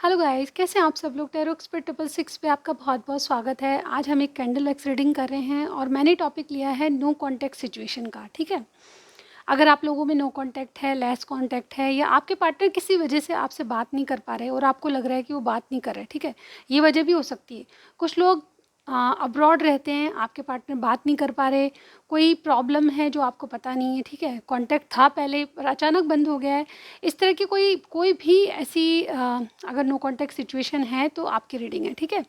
Hello guys, कैसे हैं आप सब लोग। टैरो एक्सपर्ट 666 पे आपका बहुत बहुत स्वागत है। आज हम एक कैंडल वैक्स रीडिंग कर रहे हैं और मैंने टॉपिक लिया है नो कांटेक्ट सिचुएशन का। ठीक है, अगर आप लोगों में नो कांटेक्ट है, लेस कांटेक्ट है, या आपके पार्टनर किसी वजह से आपसे बात नहीं कर पा रहे और आपको लग रहा है कि वो बात नहीं कर रहे, ठीक है, ये वजह भी हो सकती है। कुछ लोग अब्रॉड रहते हैं, आपके पार्टनर बात नहीं कर पा रहे, कोई प्रॉब्लम है जो आपको पता नहीं है, ठीक है, कांटेक्ट था पहले पर अचानक बंद हो गया है। इस तरह की कोई कोई भी ऐसी अगर नो कांटेक्ट सिचुएशन है तो आपकी रीडिंग है। ठीक है,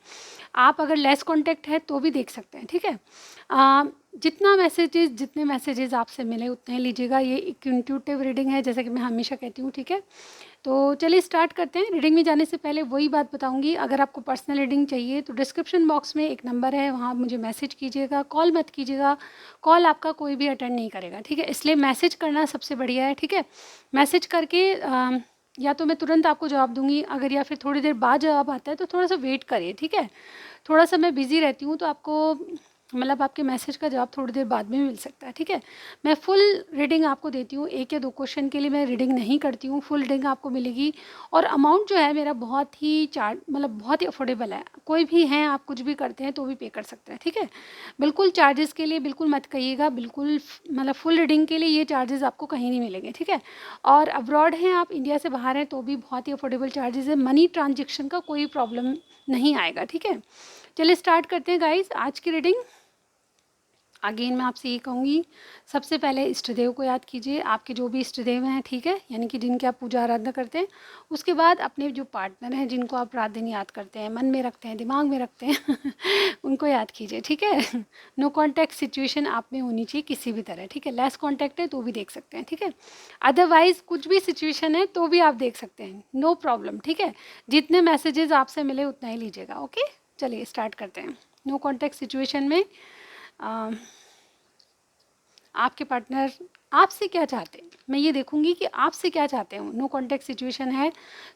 आप अगर लेस कांटेक्ट है तो भी देख सकते हैं। ठीक है, जितने मैसेजेस आपसे मिले उतने लीजिएगा। ये एक इंट्यूटिव रीडिंग है, जैसा कि मैं हमेशा कहती हूँ। ठीक है, तो चलिए स्टार्ट करते हैं। रीडिंग में जाने से पहले वही बात बताऊंगी, अगर आपको पर्सनल रीडिंग चाहिए तो डिस्क्रिप्शन बॉक्स में एक नंबर है, वहाँ मुझे मैसेज कीजिएगा, कॉल मत कीजिएगा। कॉल आपका कोई भी अटेंड नहीं करेगा, ठीक है, इसलिए मैसेज करना सबसे बढ़िया है। ठीक है, मैसेज करके या तो मैं तुरंत आपको जवाब दूंगी, अगर या फिर थोड़ी देर बाद जवाब आता है तो थोड़ा सा वेट करिए। ठीक है, थोड़ा सा मैं बिज़ी रहती हूँ तो आपको मतलब आपके मैसेज का जवाब थोड़ी देर बाद में मिल सकता है। ठीक है, मैं फुल रीडिंग आपको देती हूँ, एक या दो क्वेश्चन के लिए मैं रीडिंग नहीं करती हूँ, फुल रीडिंग आपको मिलेगी। और अमाउंट जो है मेरा बहुत ही बहुत ही अफोर्डेबल है। कोई भी हैं, आप कुछ भी करते हैं तो भी पे कर सकते हैं। ठीक है, बिल्कुल चार्जेस के लिए बिल्कुल मत कहिएगा, बिल्कुल मतलब फुल रीडिंग के लिए ये चार्जेस आपको कहीं नहीं मिलेंगे। ठीक है, और अब्रॉड हैं आप, इंडिया से बाहर हैं, तो भी बहुत ही अफोर्डेबल चार्जेस है। मनी ट्रांजेक्शन का कोई प्रॉब्लम नहीं आएगा। ठीक है, चलिए स्टार्ट करते हैं गाइस आज की रीडिंग। अगेन मैं आपसे ये कहूँगी, सबसे पहले इष्ट देव को याद कीजिए, आपके जो भी इष्ट देव हैं, ठीक है, यानी कि जिनकी आप पूजा आराधना करते हैं। उसके बाद अपने जो पार्टनर हैं, जिनको आप रात दिन याद करते हैं, मन में रखते हैं, दिमाग में रखते हैं उनको याद कीजिए। ठीक है, नो कॉन्टैक्ट सिचुएशन आप में होनी चाहिए किसी भी तरह। ठीक है, लेस कॉन्टैक्ट है तो भी देख सकते हैं। ठीक है, अदरवाइज कुछ भी सिचुएशन है तो भी आप देख सकते हैं, नो प्रॉब्लम। ठीक है, जितने मैसेजेस आपसे मिले उतना ही लीजिएगा। ओके, चलिए स्टार्ट करते हैं। नो कॉन्टैक्ट सिचुएशन में आपके पार्टनर आपसे क्या चाहते हैं, मैं ये देखूंगी कि आपसे क्या चाहते हैं। नो कांटेक्ट सिचुएशन है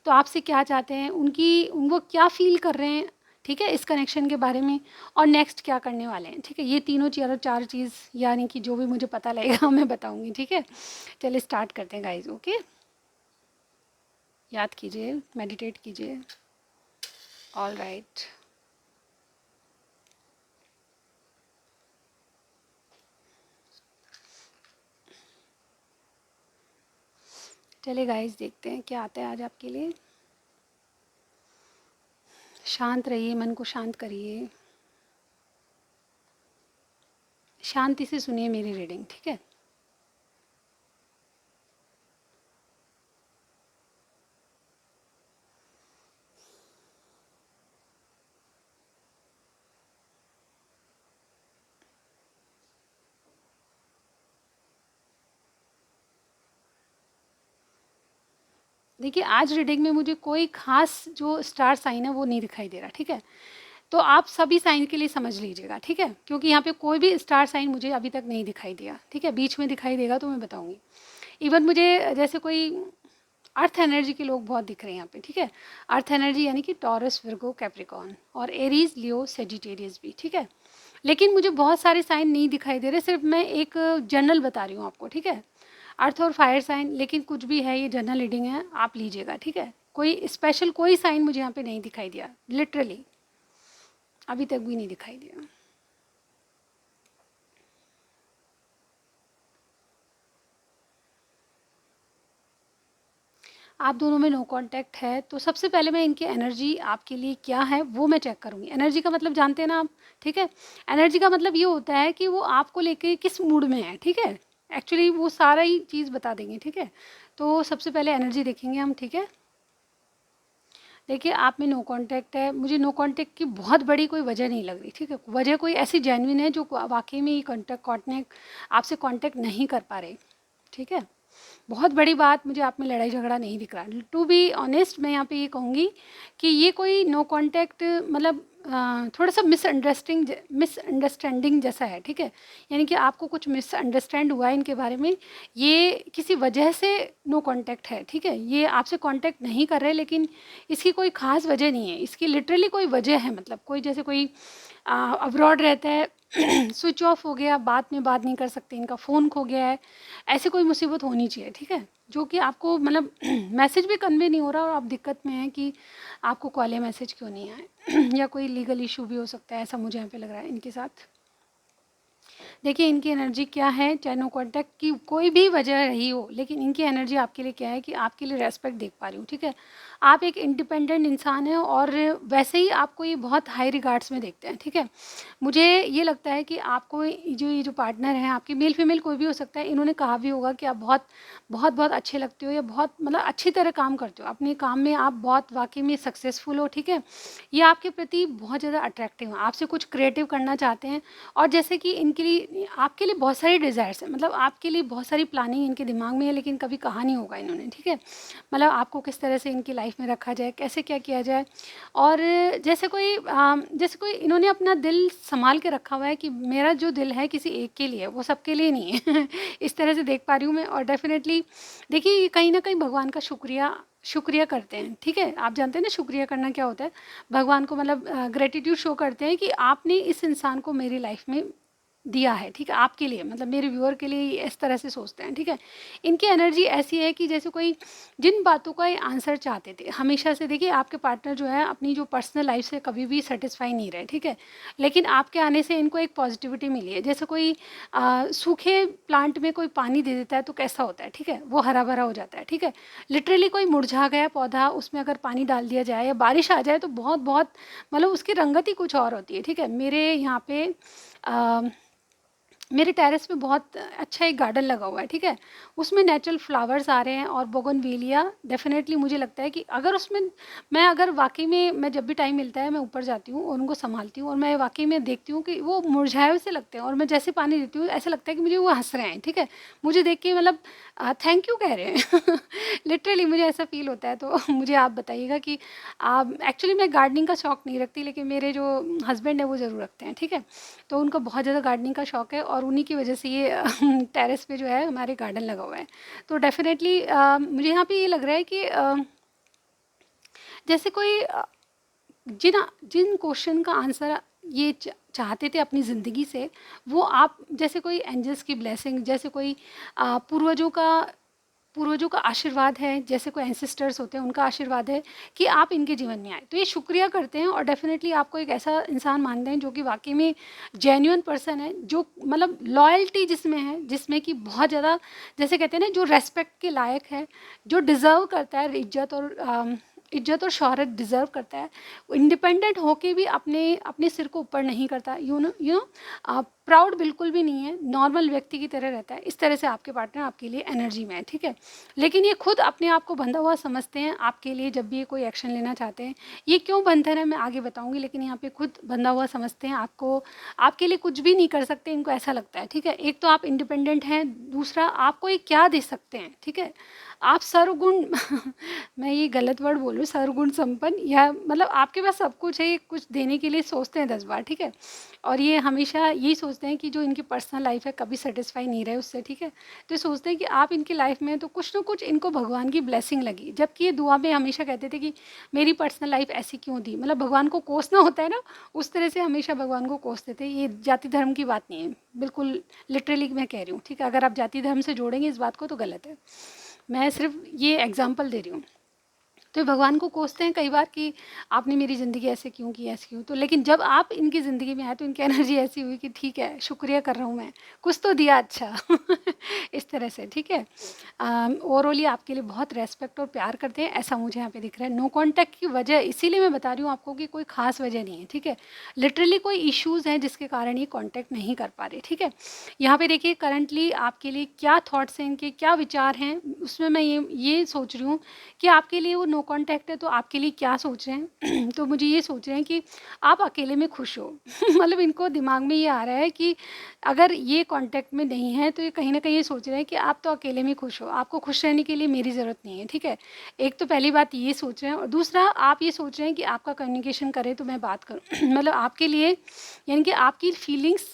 तो आपसे क्या चाहते हैं, वो क्या फील कर रहे हैं, ठीक है, इस कनेक्शन के बारे में, और नेक्स्ट क्या करने वाले हैं। ठीक है, ये तीनों चार चीज़ यानी कि जो भी मुझे पता लगेगा मैं बताऊंगी। ठीक है, चलिए स्टार्ट करते हैं गाइज। ओके, याद कीजिए, मेडिटेट कीजिए। ऑल राइट, चलिए गाइज देखते हैं क्या आता है आज आपके लिए। शांत रहिए, मन को शांत करिए, शांति से सुनिए मेरी रीडिंग। ठीक है, देखिए आज रीडिंग में मुझे कोई खास जो स्टार साइन है वो नहीं दिखाई दे रहा। ठीक है, तो आप सभी साइन के लिए समझ लीजिएगा। ठीक है, क्योंकि यहाँ पे कोई भी स्टार साइन मुझे अभी तक नहीं दिखाई दिया। ठीक है, बीच में दिखाई देगा तो मैं बताऊंगी। इवन मुझे जैसे कोई अर्थ एनर्जी के लोग बहुत दिख रहे हैं यहाँ पे। ठीक है, अर्थ एनर्जी यानी कि टॉरस, विर्गो, कैप्रिकॉर्न और एरीज, लियो, सेजिटेरियस भी। ठीक है, लेकिन मुझे बहुत सारे साइन नहीं दिखाई दे रहे, सिर्फ मैं एक जनरल बता रही हूँ आपको। ठीक है, अर्थ और फायर साइन, लेकिन कुछ भी है, ये जनरल रीडिंग है, आप लीजिएगा। ठीक है, कोई स्पेशल कोई साइन मुझे यहाँ पे नहीं दिखाई दिया, लिटरली अभी तक भी नहीं दिखाई दिया। आप दोनों में नो कांटेक्ट है तो सबसे पहले मैं इनकी एनर्जी आपके लिए क्या है वो मैं चेक करूँगी। एनर्जी का मतलब जानते हैं ना आप। ठीक है, एनर्जी का मतलब ये होता है कि वो आपको लेके किस मूड में है। ठीक है, एक्चुअली वो सारा ही चीज़ बता देंगे। ठीक है, तो सबसे पहले एनर्जी देखेंगे हम। ठीक है, देखिए आप में नो कांटेक्ट है, मुझे नो कांटेक्ट की बहुत बड़ी कोई वजह नहीं लग रही। ठीक है, वजह कोई ऐसी जेन्युइन है जो वाकई में ये कांटेक्ट आपसे कांटेक्ट नहीं कर पा रहे। ठीक है, बहुत बड़ी बात मुझे आप में लड़ाई झगड़ा नहीं दिख रहा। टू बी ऑनेस्ट मैं यहाँ पे ये कहूँगी कि ये कोई नो कांटेक्ट मतलब थोड़ा सा मिसअंडरस्टैंडिंग जैसा है। ठीक है, यानी कि आपको कुछ मिसअंडरस्टैंड हुआ है इनके बारे में, ये किसी वजह से नो कांटेक्ट है। ठीक है, ये आपसे कांटेक्ट नहीं कर रहे, लेकिन इसकी कोई ख़ास वजह नहीं है, इसकी लिटरली कोई वजह है। मतलब कोई जैसे कोई अब्रॉड रहता है स्विच ऑफ हो गया, बात में बात नहीं कर सकते, इनका फ़ोन खो गया है, ऐसी कोई मुसीबत होनी चाहिए, ठीक है, जो कि आपको मतलब मैसेज भी कन्वे नहीं हो रहा और आप दिक्कत में हैं कि आपको कॉल या मैसेज क्यों नहीं आए या कोई लीगल इशू भी हो सकता है, ऐसा मुझे यहाँ पे लग रहा है इनके साथ। देखिए इनकी एनर्जी क्या है, चाहे नो कॉन्टैक्ट की कोई भी वजह रही हो, लेकिन इनकी एनर्जी आपके लिए क्या है कि आपके लिए रेस्पेक्ट देख पा रही हूँ, ठीक है। आप एक इंडिपेंडेंट इंसान हैं और वैसे ही आपको ये बहुत हाई रिगार्ड्स में देखते हैं, ठीक है। मुझे ये लगता है कि आपको ये जो पार्टनर हैं आपके, मेल फीमेल कोई भी हो सकता है, इन्होंने कहा भी होगा कि आप बहुत बहुत बहुत अच्छे लगते हो या बहुत मतलब अच्छी तरह काम करते हो अपने काम में, आप बहुत वाकई में सक्सेसफुल हो, ठीक है। ये आपके प्रति बहुत ज़्यादा अट्रैक्टिव हैं, आपसे कुछ क्रिएटिव करना चाहते हैं। और जैसे कि इनके लिए आपके लिए बहुत सारी डिज़ायर्स हैं, मतलब आपके लिए बहुत सारी प्लानिंग इनके दिमाग में है, लेकिन कभी कहा नहीं होगा इन्होंने, ठीक है। मतलब आपको किस तरह से इनकी लाइफ में रखा जाए, कैसे क्या किया जाए। और जैसे कोई इन्होंने अपना दिल संभाल के रखा हुआ है कि मेरा जो दिल है किसी एक के लिए, वो सबके लिए नहीं है इस तरह से देख पा रही हूँ मैं। और डेफिनेटली देखिए ये कहीं ना कहीं भगवान का शुक्रिया शुक्रिया करते हैं, ठीक है। आप जानते हैं ना शुक्रिया करना क्या होता है, भगवान को मतलब ग्रेटिट्यूड शो करते हैं कि आपने इस इंसान को मेरी लाइफ में दिया है, ठीक है, आपके लिए, मतलब मेरे व्यूअर के लिए ये इस तरह से सोचते हैं, ठीक है। इनकी एनर्जी ऐसी है कि जैसे कोई जिन बातों का ये आंसर चाहते थे हमेशा से, देखिए आपके पार्टनर जो है अपनी जो पर्सनल लाइफ से कभी भी सेटिस्फाई नहीं रहे, ठीक है। लेकिन आपके आने से इनको एक पॉजिटिविटी मिली है। जैसे कोई सूखे प्लांट में कोई पानी दे देता है तो कैसा होता है, ठीक है, वो हरा भरा हो जाता है, ठीक है। लिटरली कोई मुरझा गया पौधा, उसमें अगर पानी डाल दिया जाए या बारिश आ जाए तो बहुत बहुत मतलब उसकी रंगत ही कुछ और होती है, ठीक है। मेरे यहाँ पे मेरे टेरेस पे बहुत अच्छा एक गार्डन लगा हुआ है, ठीक है। उसमें नेचुरल फ्लावर्स आ रहे हैं और बोगनवेलिया डेफिनेटली मुझे लगता है कि अगर उसमें मैं अगर वाकई में मैं जब भी टाइम मिलता है मैं ऊपर जाती हूँ और उनको संभालती हूँ और मैं वाकई में देखती हूँ कि वो मुरझाए हुए से लगते हैं और मैं जैसे पानी देती हूँ ऐसा लगता है कि मुझे वो हंस रहे हैं, ठीक है। मुझे देख के मतलब थैंक यू कह रहे हैं लिटरली मुझे ऐसा फील होता है। तो मुझे आप बताइएगा कि आप एक्चुअली मैं गार्डनिंग का शौक नहीं रखती, लेकिन मेरे जो हस्बैंड है वो ज़रूर रखते हैं, ठीक है। तो उनको बहुत ज़्यादा गार्डनिंग का शौक है और उन्हीं की वजह से ये टेरेस पे जो है हमारे गार्डन लगा हुआ है। तो डेफिनेटली मुझे यहाँ पे ये लग रहा है कि जैसे कोई जिन जिन क्वेश्चन का आंसर ये चाहते थे अपनी ज़िंदगी से, वो आप जैसे कोई एंजल्स की ब्लेसिंग, जैसे कोई पूर्वजों का आशीर्वाद है, जैसे कोई एंसेस्टर्स होते हैं उनका आशीर्वाद है कि आप इनके जीवन में आए, तो ये शुक्रिया करते हैं और डेफिनेटली आपको एक ऐसा इंसान मानते हैं जो कि वाकई में जेन्युइन पर्सन है, जो मतलब लॉयल्टी जिसमें है, जिसमें कि बहुत ज़्यादा जैसे कहते हैं ना जो रेस्पेक्ट के लायक है, जो डिज़र्व करता है इज्जत और शोहरत डिज़र्व करता है। इंडिपेंडेंट होके भी अपने अपने सिर को ऊपर नहीं करता, यू नो प्राउड बिल्कुल भी नहीं है, नॉर्मल व्यक्ति की तरह रहता है। इस तरह से आपके पार्टनर आपके लिए एनर्जी में है, ठीक है। लेकिन ये खुद अपने आप को बंधा हुआ समझते हैं आपके लिए, जब भी ये कोई एक्शन लेना चाहते हैं। ये क्यों बंधन है मैं आगे बताऊंगी, लेकिन यहाँ पे खुद बंधा हुआ समझते हैं आपको, आपके लिए कुछ भी नहीं कर सकते, इनको ऐसा लगता है, ठीक है। एक तो आप इंडिपेंडेंट हैं, दूसरा आपको ये क्या दे सकते हैं, ठीक है। आप सर्वगुण मैं ये गलत वर्ड बोलूँ, सर्वगुण संपन्न, या मतलब आपके पास सब कुछ है, ये कुछ देने के लिए सोचते हैं 10 बार, ठीक है। और ये हमेशा यही सोचते हैं कि जो इनकी पर्सनल लाइफ है कभी सेटिस्फाई नहीं रहे उससे, ठीक है। तो ये सोचते हैं कि आप इनकी लाइफ में तो कुछ ना कुछ इनको भगवान की ब्लेसिंग लगी, जबकि ये दुआ में हमेशा कहते थे कि मेरी पर्सनल लाइफ ऐसी क्यों दी, मतलब भगवान को कोसना होता है ना, उस तरह से हमेशा भगवान को कोसते थे। ये जाति धर्म की बात नहीं है, बिल्कुल लिटरली मैं कह रही हूँ, ठीक है। अगर आप जाति धर्म से जोड़ेंगे इस बात को तो गलत है, मैं सिर्फ ये एग्जांपल दे रही हूँ। तो भगवान को कोसते हैं कई बार कि आपने मेरी ज़िंदगी ऐसे क्यों की, ऐसे क्यों। तो लेकिन जब आप इनकी ज़िंदगी में आए तो इनकी एनर्जी ऐसी हुई कि ठीक है, शुक्रिया कर रहा हूँ मैं, कुछ तो दिया अच्छा इस तरह से, ठीक है। ओवरऑली आपके लिए बहुत रेस्पेक्ट और प्यार करते हैं, ऐसा मुझे यहाँ पे दिख रहा है। नो कॉन्टैक्ट की वजह इसीलिए मैं बता रही हूँ आपको कि कोई ख़ास वजह नहीं है, ठीक है। लिटरली कोई इश्यूज़ हैं जिसके कारण ये कॉन्टैक्ट नहीं कर पा रहे, ठीक है। यहाँ पे देखिए करंटली आपके लिए क्या थॉट्स हैं, इनके क्या विचार हैं, उसमें मैं ये सोच रही हूँ कि आपके लिए वो नो कांटेक्ट है तो आपके लिए क्या सोच रहे हैं तो मुझे ये सोच रहे हैं कि आप अकेले में खुश हो मतलब इनको दिमाग में ये आ रहा है कि अगर ये कांटेक्ट में नहीं है तो ये कहीं ना कहीं ये सोच रहे हैं कि आप तो अकेले में खुश हो, आपको खुश रहने के लिए मेरी ज़रूरत नहीं है, ठीक है। एक तो पहली बात ये सोच रहे हैं, और दूसरा आप ये सोच रहे हैं कि आपका कम्युनिकेशन करे तो मैं बात करूँ मतलब आपके लिए, यानी कि आपकी फीलिंग्स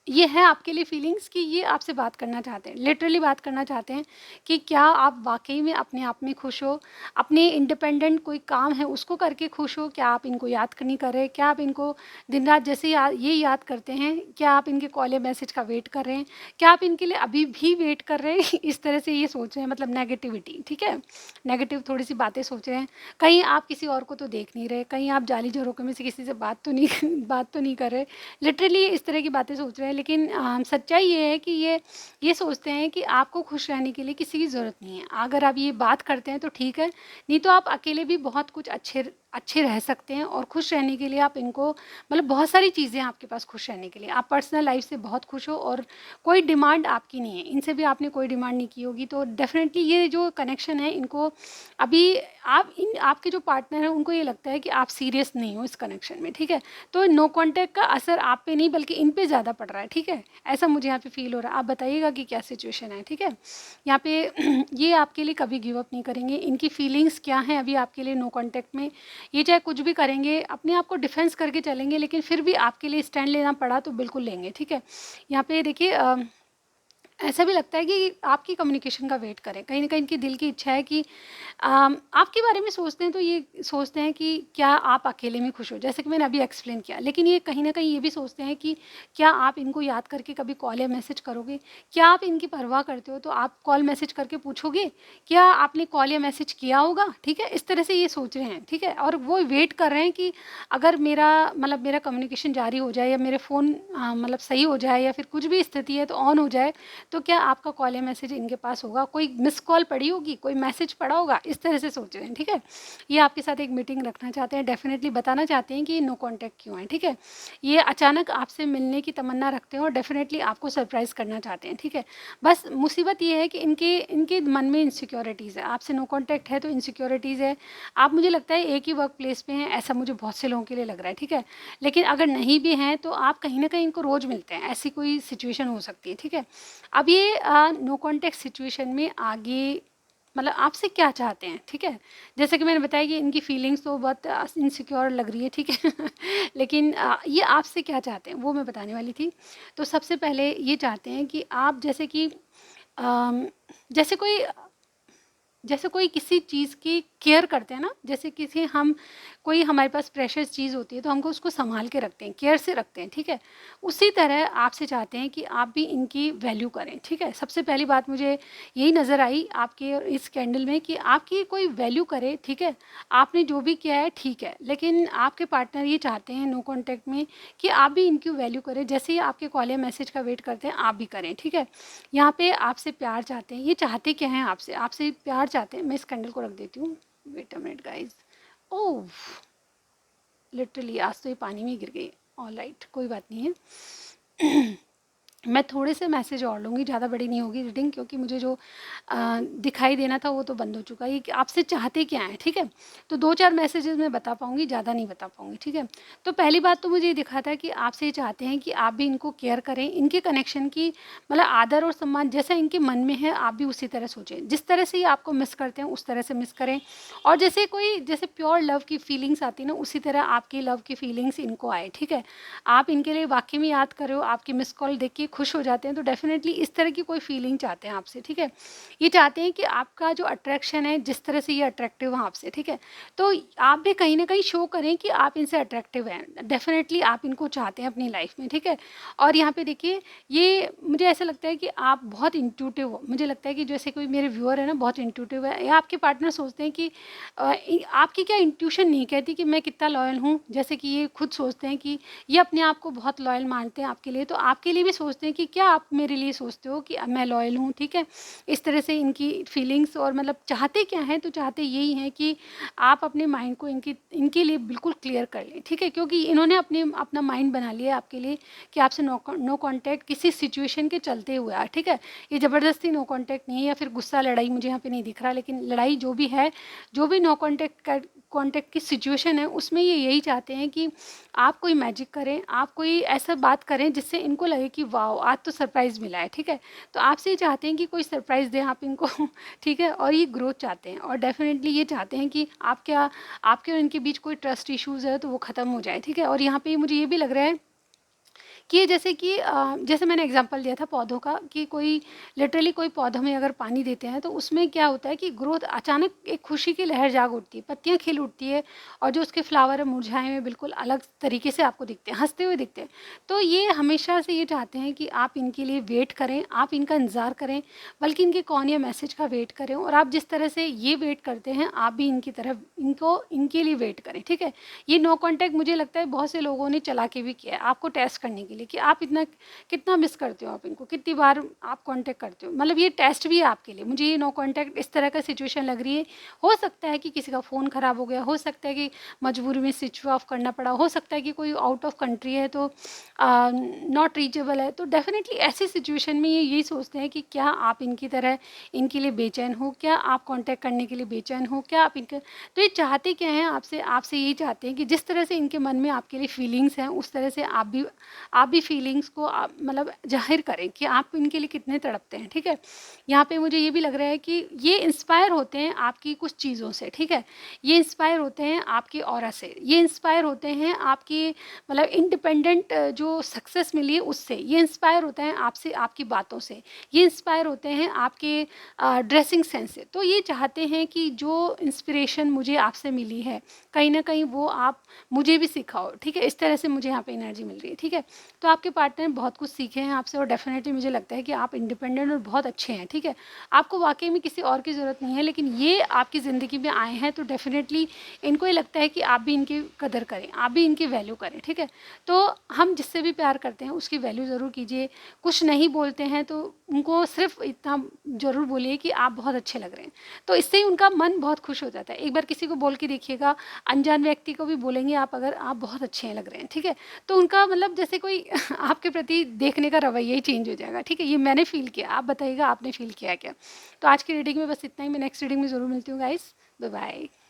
ये है आपके लिए फीलिंग्स कि ये आपसे बात करना चाहते हैं, लिटरली बात करना चाहते हैं कि क्या आप वाक़ई में अपने आप में खुश हो, अपने इंडिपेंडेंट कोई काम है उसको करके खुश हो, क्या आप इनको याद नहीं कर रहे, क्या आप इनको दिन-रात जैसे ये याद करते हैं, क्या आप इनके कॉल या मैसेज का वेट कर रहे हैं, क्या आप इनके लिए अभी भी वेट कर रहे हैं? इस तरह से ये सोच रहे हैं, मतलब नेगेटिविटी, ठीक है? नेगेटिव थोड़ी-सी बातें सोच रहे हैं। कहीं आप किसी और को तो देख नहीं रहे, कहीं आप जाली झरोखे में से किसी से बात तो नहीं बात तो नहीं कर रहे। लिटरली इस तरह की बातें सोच रहे हैं, लेकिन सच्चाई ये है कि ये सोचते हैं कि आपको खुश रहने के लिए किसी की ज़रूरत नहीं है। अगर आप ये बात करते हैं तो ठीक है, नहीं तो आप अकेले भी बहुत कुछ अच्छे अच्छे रह सकते हैं, और खुश रहने के लिए आप इनको, मतलब बहुत सारी चीज़ें हैं आपके पास खुश रहने के लिए। आप पर्सनल लाइफ से बहुत खुश हो और कोई डिमांड आपकी नहीं है, इनसे भी आपने कोई डिमांड नहीं की होगी, तो डेफ़िनेटली ये जो कनेक्शन है इनको अभी आपके जो पार्टनर हैं उनको ये लगता है कि आप सीरियस नहीं हो इस कनेक्शन में, ठीक है? तो नो कॉन्टैक्ट का असर आप पे नहीं बल्कि इन पे ज़्यादा पड़ रहा है, ठीक है? ऐसा मुझे यहाँ पे फ़ील हो रहा है। आप बताइएगा कि क्या सिचुएशन है, ठीक है? यहाँ पे ये आपके लिए कभी गिव अप नहीं करेंगे। इनकी फीलिंग्स क्या हैं अभी आपके लिए नो कॉन्टैक्ट में, ये चाहे कुछ भी करेंगे, अपने आप को डिफेंस करके चलेंगे, लेकिन फिर भी आपके लिए स्टैंड लेना पड़ा तो बिल्कुल लेंगे, ठीक है? यहाँ पे देखिए ऐसा भी लगता है कि आपकी कम्युनिकेशन का वेट करें। कहीं न कहीं इनकी दिल की इच्छा है कि आपके बारे में सोचते हैं तो ये सोचते हैं कि क्या आप अकेले में खुश हो, जैसे कि मैंने अभी एक्सप्लेन किया। लेकिन ये कहीं न कहीं ये भी सोचते हैं कि क्या आप इनको याद करके कभी कॉल या मैसेज करोगे? क्या आप इनकी परवाह करते हो तो आप कॉल मैसेज करके पूछोगे? क्या आपने कॉल या मैसेज किया होगा? ठीक है? इस तरह से ये सोच रहे हैं, ठीक है? और वो वेट कर रहे हैं कि अगर मेरा कम्युनिकेशन जारी हो जाए या मेरे फ़ोन मतलब सही हो जाए या फिर कुछ भी स्थिति है तो ऑन हो जाए, तो क्या आपका कॉल या मैसेज इनके पास होगा? कोई मिस्ड कॉल पड़ी होगी, कोई मैसेज पड़ा होगा, इस तरह से सोच रहे हैं, ठीक है? ये आपके साथ एक मीटिंग रखना चाहते हैं, डेफ़िनेटली बताना चाहते हैं कि नो कॉन्टैक्ट क्यों है, ठीक है? ये अचानक आपसे मिलने की तमन्ना रखते हैं और डेफ़िनेटली आपको सरप्राइज़ करना चाहते हैं, ठीक है? बस मुसीबत ये है कि इनके इनके मन में इनसिक्योरिटीज़ है, आपसे नो कॉन्टैक्ट है तो इनसिक्योरिटीज़ है। आप मुझे लगता है एक ही वर्क प्लेस पे हैं, ऐसा मुझे बहुत से लोगों के लिए लग रहा है, ठीक है? लेकिन अगर नहीं भी हैं तो आप कहीं न कहीं इनको रोज़ मिलते हैं, ऐसी कोई सिचुएशन हो सकती है, ठीक है? अब ये नो कॉन्टैक्ट सिचुएशन में आगे मतलब आपसे क्या चाहते हैं, ठीक है? जैसे कि मैंने बताया कि इनकी फीलिंग्स तो बहुत इनसिक्योर लग रही है, ठीक है? लेकिन ये आपसे क्या चाहते हैं वो मैं बताने वाली थी। तो सबसे पहले ये चाहते हैं कि आप जैसे कि अम, जैसे कोई जैसे कोई किसी चीज़ की केयर करते हैं ना, जैसे किसी हम कोई हमारे पास प्रेशियस चीज़ होती है तो हमको उसको संभाल के रखते हैं, केयर से रखते हैं, ठीक है? उसी तरह आपसे चाहते हैं कि आप भी इनकी वैल्यू करें, ठीक है? सबसे पहली बात मुझे यही नज़र आई आपके इस कैंडल में कि आपकी कोई वैल्यू करे, ठीक है? आपने जो भी किया है ठीक है, लेकिन आपके पार्टनर ये चाहते हैं नो कॉन्टैक्ट में कि आप भी इनकी वैल्यू करें, जैसे ही आपके कॉल या मैसेज का वेट करते हैं आप भी करें, ठीक है? यहाँ पे आपसे प्यार चाहते हैं, ये चाहते क्या हैं आपसे? आपसे प्यार चाहते हैं। मैं इस कैंडल को रख देती हूँ। Wait a minute guys. Oh! Literally आज तो ये पानी में गिर गई। ऑलराइट, कोई बात नहीं है। मैं थोड़े से मैसेज और लूँगी, ज़्यादा बड़ी नहीं होगी रीडिंग, क्योंकि मुझे जो दिखाई देना था वो तो बंद हो चुका है। ये कि आपसे चाहते क्या हैं, ठीक है? तो 2-4 मैसेजेस मैं बता पाऊँगी, ज़्यादा नहीं बता पाऊँगी, ठीक है? तो पहली बात तो मुझे ये दिखा था कि आपसे ये चाहते हैं कि आप भी इनको केयर करें, इनके कनेक्शन की मतलब आदर और सम्मान जैसा इनके मन में है, आप भी उसी तरह सोचें। जिस तरह से ये आपको मिस करते हैं, उस तरह से मिस करें, और जैसे प्योर लव की फीलिंग्स आती है ना, उसी तरह आपकी लव की फीलिंग्स इनको आए, ठीक है? आप इनके लिए वाक़ई में याद कर रहे हो, आपकी मिस कॉल देख के खुश हो जाते हैं, तो डेफ़िनेटली इस तरह की कोई फीलिंग चाहते हैं आपसे, ठीक है? ये चाहते हैं कि आपका जो अट्रैक्शन है, जिस तरह से ये अट्रैक्टिव हैं आपसे, ठीक है? तो आप भी कहीं न कहीं शो करें कि आप इनसे अट्रैक्टिव हैं। डेफ़िनेटली आप इनको चाहते हैं अपनी लाइफ़ में, ठीक है? और यहाँ पे देखिए, ये मुझे ऐसा लगता है कि आप बहुत इंट्यूटिव हो। मुझे लगता है कि जैसे कोई मेरे व्यूअर है ना, बहुत इंट्यूटिव है, या आपके पार्टनर सोचते हैं कि आपकी क्या इंट्यूशन नहीं कहती कि मैं कितना लॉयल हूँ, जैसे कि ये खुद सोचते हैं कि ये अपने आप को बहुत लॉयल मानते हैं आपके लिए, तो आपके लिए भी सोचते हैं कि क्या आप मेरे लिए सोचते हो कि मैं लॉयल हूँ, ठीक है? इस तरह से इनकी फीलिंग्स, और मतलब चाहते क्या हैं, तो चाहते यही हैं कि आप अपने माइंड को इनके लिए बिल्कुल क्लियर कर लें, ठीक है? क्योंकि इन्होंने अपना माइंड बना लिया है आपके लिए कि आपसे नो कॉन्टैक्ट किसी सिचुएशन के चलते हुए है, ठीक है? ये ज़बरदस्ती नो कॉन्टैक्ट नहीं है, या फिर गुस्सा लड़ाई मुझे यहाँ पे नहीं दिख रहा, लेकिन लड़ाई जो भी है, जो भी नो कॉन्टैक्ट की सिचुएशन है, उसमें ये यही चाहते हैं कि आप कोई मैजिक करें, आप कोई ऐसा बात करें जिससे इनको लगे कि वाओ! आज तो सरप्राइज़ मिला है, ठीक है? तो आपसे ये चाहते हैं कि कोई सरप्राइज़ दें आप इनको, ठीक है? और ये ग्रोथ चाहते हैं, और डेफ़िनेटली ये चाहते हैं कि आपके और इनके बीच कोई ट्रस्ट इश्यूज़ है तो वो ख़त्म हो जाए, ठीक है? और यहाँ पे मुझे ये भी लग रहा है कि जैसे कि जैसे मैंने एग्जांपल दिया था पौधों का, कि कोई लिटरली कोई पौधों में अगर पानी देते हैं तो उसमें क्या होता है कि ग्रोथ अचानक एक खुशी की लहर जाग उठती है, पत्तियां खिल उठती है, और जो उसके फ्लावर है मुरझाए हुए बिल्कुल अलग तरीके से आपको दिखते हैं, हंसते हुए दिखते हैं। तो ये हमेशा से ये चाहते हैं कि आप इनके लिए वेट करें, आप इनका इंतज़ार करें, बल्कि इनके कौन या मैसेज का वेट करें, और आप जिस तरह से ये वेट करते हैं आप भी इनकी तरफ इनको इनके लिए वेट करें, ठीक है। ये नो कांटेक्ट मुझे लगता है बहुत से लोगों ने चला के भी किया है आपको टेस्ट करने के लिए कि आप इतना कितना मिस करते हो, आप इनको कितनी बार आप कांटेक्ट करते हो, मतलब ये टेस्ट भी है आपके लिए। मुझे ये नो कांटेक्ट इस तरह का सिचुएशन लग रही है, हो सकता है कि किसी का फ़ोन ख़राब हो गया, हो सकता है कि मजबूरी में स्विच ऑफ करना पड़ा, हो सकता है कि कोई आउट ऑफ कंट्री है तो नॉट रीचेबल है, तो डेफिनेटली ऐसी सिचुएशन में ये यही सोचते हैं कि क्या आप इनकी तरह इनके लिए बेचैन हो, क्या आप कांटेक्ट करने के लिए बेचैन हो, क्या आप इनके, तो ये चाहते क्या हैं आपसे, आपसे यही चाहते हैं कि जिस तरह से इनके मन में आपके लिए फीलिंग्स हैं उस तरह से आप भी फीलिंग्स को मतलब जाहिर करें कि आप इनके लिए कितने तड़पते हैं, ठीक है। यहाँ पे मुझे ये भी लग रहा है कि ये इंस्पायर होते हैं आपकी कुछ चीज़ों से, ठीक है। ये इंस्पायर होते हैं आपकी ऑरा से, ये इंस्पायर होते हैं आपकी मतलब इंडिपेंडेंट जो सक्सेस मिली है उससे, ये इंस्पायर होते हैं आपसे, आपकी बातों से, ये इंस्पायर होते हैं आपके ड्रेसिंग सेंस से। तो ये चाहते हैं कि जो इंस्पिरेशन मुझे आपसे मिली है कहीं ना कहीं वो आप मुझे भी सिखाओ, ठीक है। इस तरह से मुझे यहाँ पे एनर्जी मिल रही है, ठीक है। तो आपके पार्टनर बहुत कुछ सीखे हैं आपसे, और डेफिनेटली मुझे लगता है कि आप इंडिपेंडेंट और बहुत अच्छे हैं, ठीक है। आपको वाकई में किसी और की ज़रूरत नहीं है, लेकिन ये आपकी ज़िंदगी में आए हैं तो डेफिनेटली इनको ये लगता है कि आप भी इनकी कदर करें, आप भी इनकी वैल्यू करें, ठीक है। तो हम जिससे भी प्यार करते हैं उसकी वैल्यू ज़रूर कीजिए। कुछ नहीं बोलते हैं तो उनको सिर्फ इतना ज़रूर बोलिए कि आप बहुत अच्छे लग रहे हैं, तो इससे ही उनका मन बहुत खुश हो जाता है। एक बार किसी को बोल के देखिएगा, अनजान व्यक्ति को भी बोलेंगे आप अगर आप बहुत अच्छे लग रहे हैं, ठीक है, तो उनका मतलब जैसे कोई आपके प्रति देखने का रवैया ही चेंज हो जाएगा, ठीक है। ये मैंने फील किया, आप बताइएगा आपने फील किया क्या। तो आज की रीडिंग में बस इतना ही, मैं नेक्स्ट रीडिंग में ज़रूर मिलती हूँ गाइस, बाय बाय।